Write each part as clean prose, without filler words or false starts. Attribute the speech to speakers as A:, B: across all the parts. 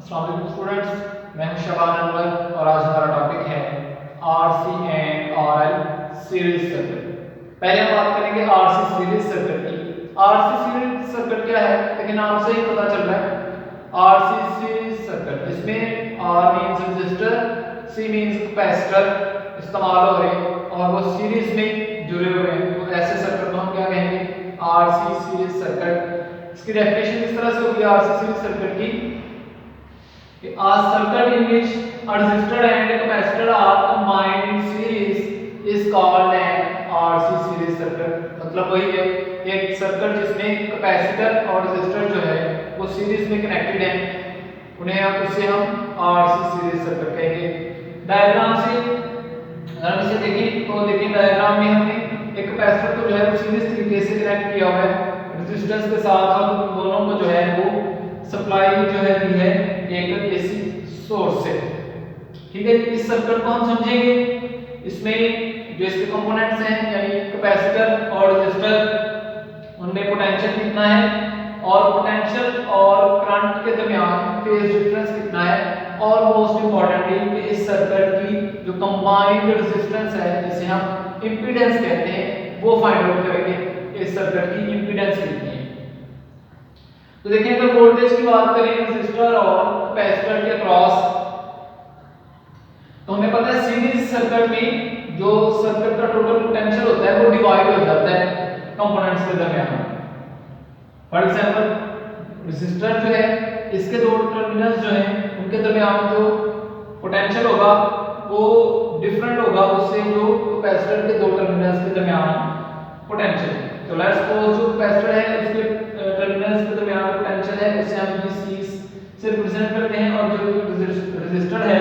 A: अस्सलाम वालेकुम स्टूडेंट्स, मैं हूं शबान अनवर और आज हमारा टॉपिक है RC and RL series circuit. पहले हम बात करेंगे आरसी सीरीज सर्किट की। आरसी सीरीज सर्किट क्या है, लेकिन नाम से ही पता चल रहा है आरसी सीरीज सर्किट। इसमें R means resistor, C means capacitor इस्तेमाल हो रहे हैं और वो सीरीज में जुड़े हुए हैं, तो ऐसे सर्किट को हम क्या कहेंगे, आरसी सीरीज सर्किट। इसकी डेफिनेशन इस तरह से होगी आरसी सीरीज सर्किट की, a circuit in which a resistor and a capacitor are combined in series is called an RC series circuit। मतलब वही है, एक सर्किट जिसमें कैपेसिटर और रेजिस्टर जो है वो सीरीज में कनेक्टेड हैं, उन्हें उससे हम RC सीरीज सर्किट कहेंगे। डायग्राम से अगर हम इसे देखें तो देखिए डायग्राम में हमने एक कैपेसिटर को जो है वो सीरीज तरीके से कनेक्ट किया हुआ है रेजिस्टेंस के साथ, और दोनों को जो है वो सप्लाई जो है दी है एक एसी सोर्स से। ठीक है, इस सर्किट को हम समझेंगे। इसमें जो इसके कंपोनेंट्स हैं यानी कैपेसिटर और रेजिस्टर, उनमें पोटेंशियल कितना है और पोटेंशियल और करंट के दरमियान फेज डिफरेंस कितना है, और मोस्ट इंपॉर्टेंटली कि इस सर्किट की जो कंबाइंड रेजिस्टेंस है जिसे हम इंपीडेंस कहते हैं वो फाइंड आउट करेंगे, इस सर्किट की इंपीडेंस कितनी है। तो देखिए अगर वोल्टेज की बात करें रेजिस्टर और कैपेसिटर के अक्रॉस, तो हमें पता है सीरीज सर्किट में जो सर्किट का टोटल पोटेंशियल होता है वो डिवाइड हो जाता है कंपोनेंट्स के दरमियान। फॉर एग्जांपल रेजिस्टर जो है इसके दो टर्मिनल्स जो हैं उनके दरमियान जो पोटेंशियल होगा वो डिफरेंट होगा उससे जो कैपेसिटर के दो टर्मिनल्स के दरमियान पोटेंशियल। तो लेट्स सपोज जो कैपेसिटर है उसके टर्मिनल्स के दरमियान पोटेंशियल है उसे हम VC से रिप्रेजेंट करते हैं, और जो रेजिस्टर है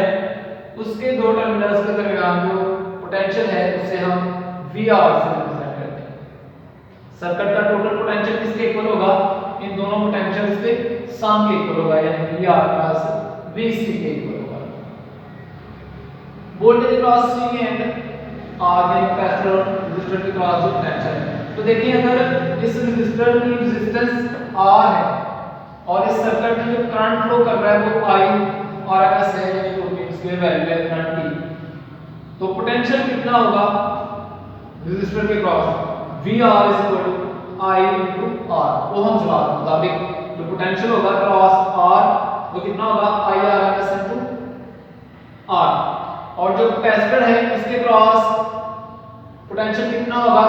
A: उसके दो टर्मिनल्स के दरमियान जो पोटेंशियल है उसे हम VR से रिप्रेजेंट करते हैं। सर्किट का टोटल पोटेंशियल किसके इक्वल होगा, इन दोनों पोटेंशियल्स के सम के इक्वल होगा, यानी VR प्लस VC के इक्वल होगा। Voltage cross C and R के कैपेसिटर और रेजिस्टर के क्रॉस जो पोटेंशियल है, तो देखिए अगर इस रेजिस्टर की रेजिस्टेंस R है और इस सर्किट में जो करंट फ्लो कर रहा है वो I और RMS है, यानी वोल्टेज की वैल्यू है करंट की, तो पोटेंशियल कितना होगा रेजिस्टर के क्रॉस, VR I × R। वो हम सवाल के मुताबिक जो पोटेंशियल होगा क्रॉस R वो कितना होगा IRMS × R, और जो कैपेसिटर है उसके क्रॉस पोटेंशियल कितना होगा,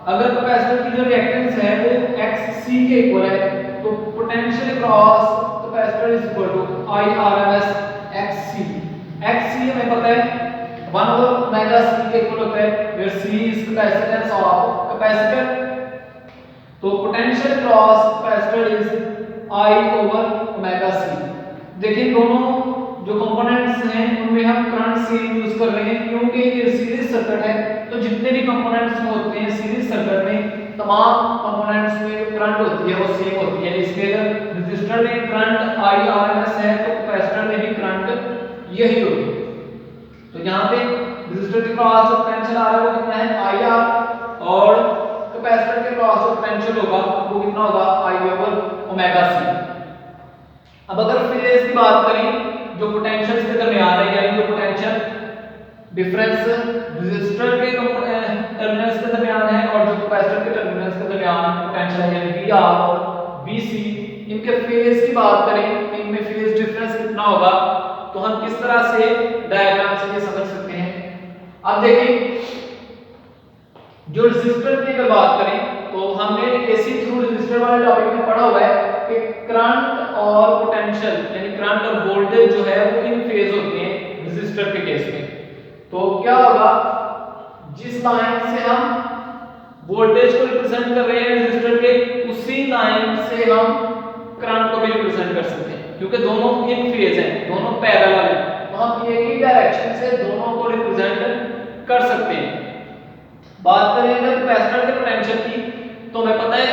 A: अगर कैपेसिटर की जो रिएक्टेंस है वो XC के इक्वल है तो potential cross capacitor is equal to IRMS XC। XC हमें पता है 1/ωc के इक्वल होता है, where C is capacitance of capacitor, तो potential cross capacitor is I/ωc। देखिए दोनों जो कंपोनेंट्स हैं उनमें हम करंट सेम यूज कर रहे हैं क्योंकि ये सीरीज सर्किट है, तो जितने भी कंपोनेंट्स होते हैं सीरीज सर्किट में तमाम कंपोनेंट्स में जो करंट होती है वो सेम होती है। इसलिए अगर रेजिस्टर में करंट IRMS है तो कैपेसिटर में भी करंट यही होगी। तो यहाँ पे रेजिस्टर के क्रॉस जो पोटेंशियल आ रहा है वो कितना है IR, और कैपेसिटर के क्रॉस जो पोटेंशियल होगा वो कितना होगा I/ωc। अब अगर फेज की बात करें जो पोटेंशियल्स के दरमियान है, यानी जो पोटेंशियल डिफरेंस रेजिस्टर के टर्मिनल्स के दरमियान है और जो कैपेसिटर के टर्मिनल्स के दरमियान पोटेंशियल है यानी VR और VC, इनके फेज की बात करें कि इनमें फेज डिफरेंस कितना होगा, तो हम किस तरह से डायग्राम से ये समझ सकते हैं। अब देखिए जो रेजिस्टर की अगर बात करें तो हमने AC थ्रू रेजिस्टर वाले टॉपिक में पढ़ा हुआ है कि करंट और पोटेंशियल यानी करंट और वोल्टेज जो है वो इन फेज होते हैं रेजिस्टर के केस में। तो क्या होगा, जिस लाइन से हम वोल्टेज को रिप्रेजेंट कर रहे हैं रेजिस्टर के उसी लाइन से हम करंट को भी रिप्रेजेंट कर सकते हैं, क्योंकि दोनों इन फेज हैं, दोनों पैरेलल हैं, तो हम एक ही डायरेक्शन से दोनों को रिप्रेजेंट कर सकते हैं। बात करें अगर कैपेसिटर के पोटेंशियल की, तो हमें पता है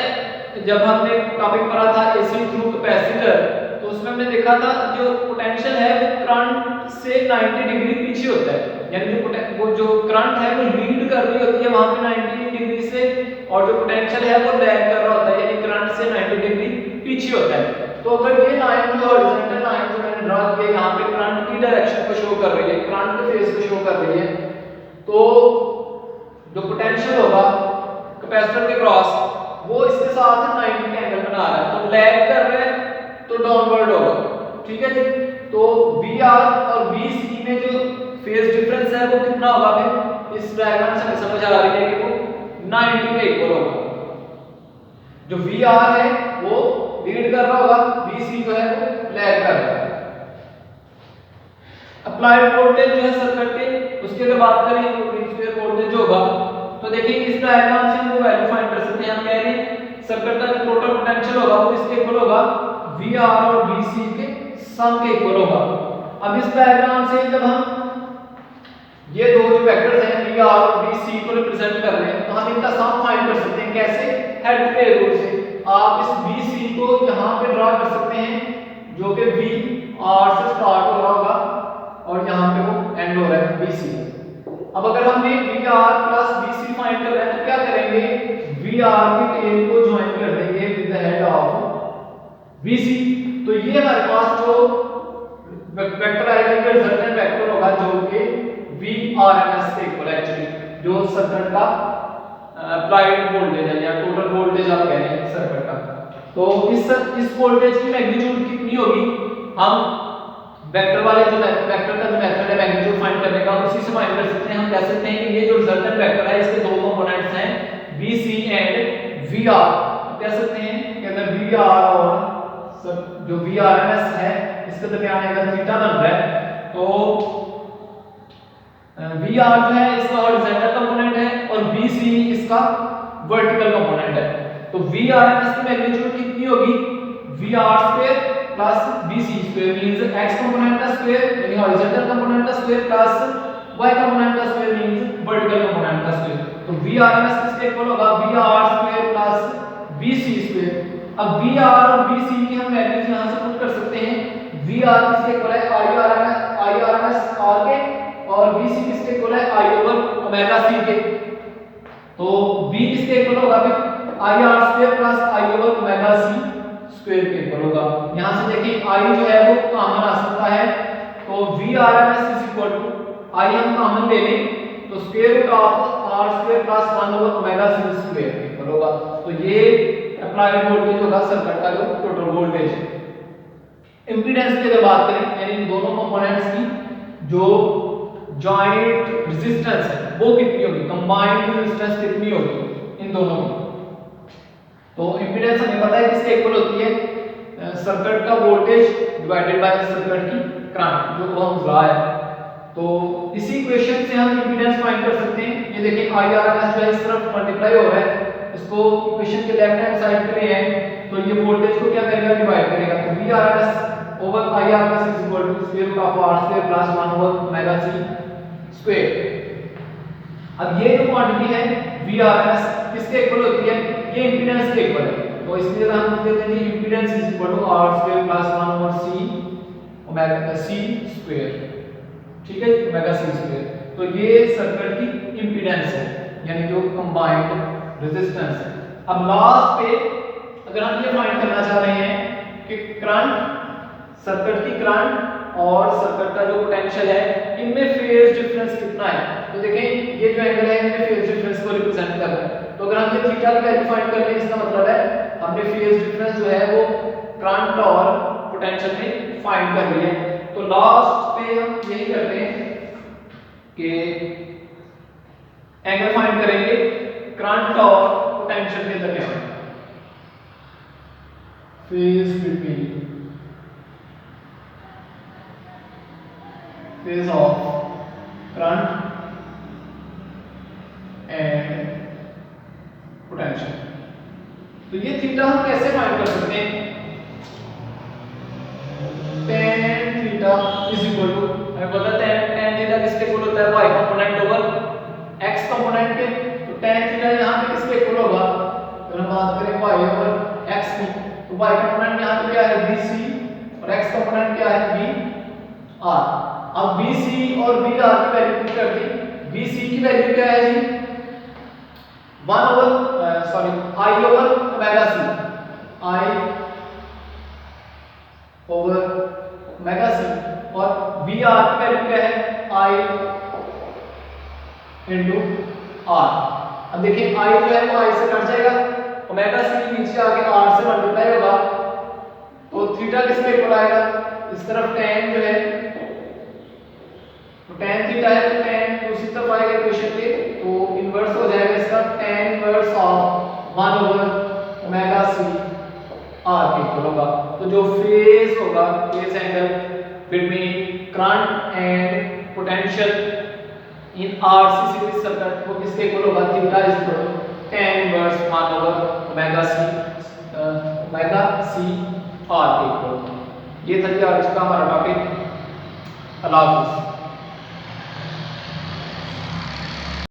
A: जब हमने टॉपिक पढ़ा था AC थ्रू कैपेसिटर, तो उसमें हमने देखा था जो पोटेंशियल है वो करंट से 90 डिग्री पीछे होता है, यानी वो जो करंट है वो लीड कर रही होती है वहां पे 90 डिग्री से, और जो पोटेंशियल है वो लैग कर रहा होता है यानी करंट से 90 डिग्री पीछे होता है। तो अगर ये लाइन जो हॉरिजॉन्टल लाइन जो मैंने ड्रा किया यहाँ पे करंट की डायरेक्शन को शो कर रही है, करंट के फेज को शो कर रही है, तो जो पोटेंशियल होगा कैपेसिटर के क्रॉस वो इसके साथ 90 का एंगल बना रहा है, तो लैग कर रहा है तो डाउनवर्ड होगा। ठीक है जी। तो VR और VC में जो फेज डिफरेंस है वो कितना होगा, फिर इस डायग्राम से समझ आ रही है कि वो 90 के इक्वल होगा। जो VR है वो लीड कर रहा होगा, VC जो है वो लैग कर रहा है। अप्लाइड वोल्टेज जो है सर्किट के, उसकी अगर बात करें तो V स्क्वायर वोल्टेज होगा, तो देखिए इस डायग्राम से हम वो वैल्यू फाइंड कर सकते हैं। हम कह रहे हैं सर्किट का जो टोटल पोटेंशियल होगा वो इसके इक्वल होगा VR और VC के सम के इक्वल होगा। अब इस डायग्राम से जब हम ये दो जो वेक्टर्स हैं VR और VC को रिप्रेजेंट कर रहे हैं, तो हम इनका सम फाइंड कर सकते हैं। कैसे? हेड के रूल से। आप इस VC को यहाँ पे ड्रा कर सकते हैं, जो कि VR से स्टार्ट हो रहा होगा और यहाँ पे वो एंड हो रहा है VC। अब अगर हमने VR प्लस VC फाइंड कर रहे हैं तो क्या करेंगे, VR के टेल को ज्वाइन कर देंगे with the head of VC। तो ये हमारे पास जो वेक्टर आएगा ये रिजल्टेंट वेक्टर होगा जो कि VRMS के इक्वल एक्चुअली, जो सर्किट का अप्लाइड वोल्टेज है या टोटल वोल्टेज आप कह रहे हैं सर्किट का। तो इस वोल्टेज की मैग्नीट्यूड कितनी होगी, हम वेक्टर वाले जो वेक्टर का जो मेथड है मैग्नीट्यूड फाइंड करने का उसी से फाइंड कर सकते हैं। हम कह सकते हैं कि ये जो रिजल्टेंट वेक्टर है इसके दो कंपोनेंट्स हैं VC एंड VR। कह सकते हैं कि अगर VR और जो VRMS है इसके दरमियान अगर थीटा बन रहा है तो VR जो है इसका हॉरिजॉन्टल कंपोनेंट है और VC इसका वर्टिकल कंपोनेंट है। तो VRMS की मैग्नीट्यूड कितनी होगी, VR square plus VC square means x component का स्क्वायर यानी हॉरिजॉन्टल कंपोनेंट का स्क्वायर प्लस y कंपोनेंट का स्क्वायर मींस वर्टिकल कंपोनेंट का स्क्वायर। तो VRMS किसके इक्वल होगा, VR square plus VC square. अब VR और VC की हम वैल्यूज यहां से पुट कर सकते हैं। VR किसके इक्वल है, IRMS R के, और VC किसके इक्वल है, I ओवर ओमेगा C के। तो V किसके इक्वल होगा, फिर IR square plus I over omega C square के इक्वल होगा। यहां से देखिए I जो है वो कॉमन आ सकता है, तो VRMS is equal to I हम कॉमन ले लें तो square root of R square plus 1 over omega C square के इक्वल होगा। तो ये अप्लाइड वोल्टेज होगा सर्किट का जो टोटल वोल्टेज है। इंपीडेंस की अगर बात करें यानी इन दोनों कंपोनेंट्स की जो जॉइंट रेजिस्टेंस है वो कितनी होगी, कंबाइंड रेजिस्टेंस कितनी होगी इन दोनों की। तो इंपीडेंस हमें पता है किसके इक्वल होती है, सर्किट का वोल्टेज डिवाइडेड बाय सर्किट की करंट जो ओम्स लॉ है। तो इसी इक्वेशन से हम इंपीडेंस फाइंड कर सकते हैं। ये देखिए IRMS जो है इस तरफ मल्टीप्लाई हो रहा है, इसको इक्वेशन के लेफ्ट हैंड साइड पे ले आए तो ये वोल्टेज को क्या करेगा, डिवाइड करेगा। तो VRMS over IRMS is equal to square root of R square plus 1 over omega C square. अब ये जो क्वांटिटी है VRMS किसके इक्वल होती है, ये इंपीडेंस के इक्वल है। तो इसलिए हम लिख देते हैं impedance is equal to R square plus 1 over C omega C square. ठीक है, ओमेगा C स्क्वायर। तो ये सर्किट की इंपीडेंस है यानी जो कंबाइंड रेजिस्टेंस है। अब लास्ट पे अगर हम ये फाइंड करना चाह रहे हैं कि करंट, सर्किट की करंट और सर्किट का जो पोटेंशियल है इनमें फेज डिफरेंस कितना है, तो देखें ये जो एंगल है इनमें फेज डिफरेंस को रिप्रेजेंट कर रहा है। तो अगर हम ये थीटा की वैल्यू फाइंड कर लें इसका मतलब है हमने फेज डिफरेंस जो है वो करंट और पोटेंशियल में फाइंड कर लिया है। तो लास्ट पे हम यही करते हैं कि एंगल फाइंड करेंगे करंट और पोटेंशियल के दरमियान, phase between phase of current and potential. तो ये थीटा हम कैसे फाइंड कर सकते हैं, tan theta is equal to हमें पता है tan थीटा किसके इक्वल होता है, y component over x component के। तो tan थीटा यहां पे किसके इक्वल होगा, अगर हम बात करें y ओवर x की, तो y कंपोनेंट यहां पे क्या है bc और x कंपोनेंट क्या है br। अब bc और br की वैल्यू पुट कर दी, bc की वैल्यू क्या है जी 1 over I over omega c, I R की वैल्यू क्या है, आई इंटू आर। अब देखिए आई जो है वो आई से कट जाएगा, ओमेगा सी नीचे आके आर से मल्टीप्लाई होगा, तो थीटा किसके इक्वल आएगा, इस तरफ tan जो है तो tan थीटा है तो tan दूसरी तरफ आएगा इक्वेशन के, तो इनवर्स हो जाएगा इसका tan inverse of 1 over omega C R के इक्वल होगा। तो जो फेज होगा, phase angle between current and potential in RC series circuit वो किसके इक्वल होगा, theta is equal to tan inverse 1 over omega C R के इक्वल। ये था जी आज का हमारा टॉपिक। अल्लाह हाफिज़।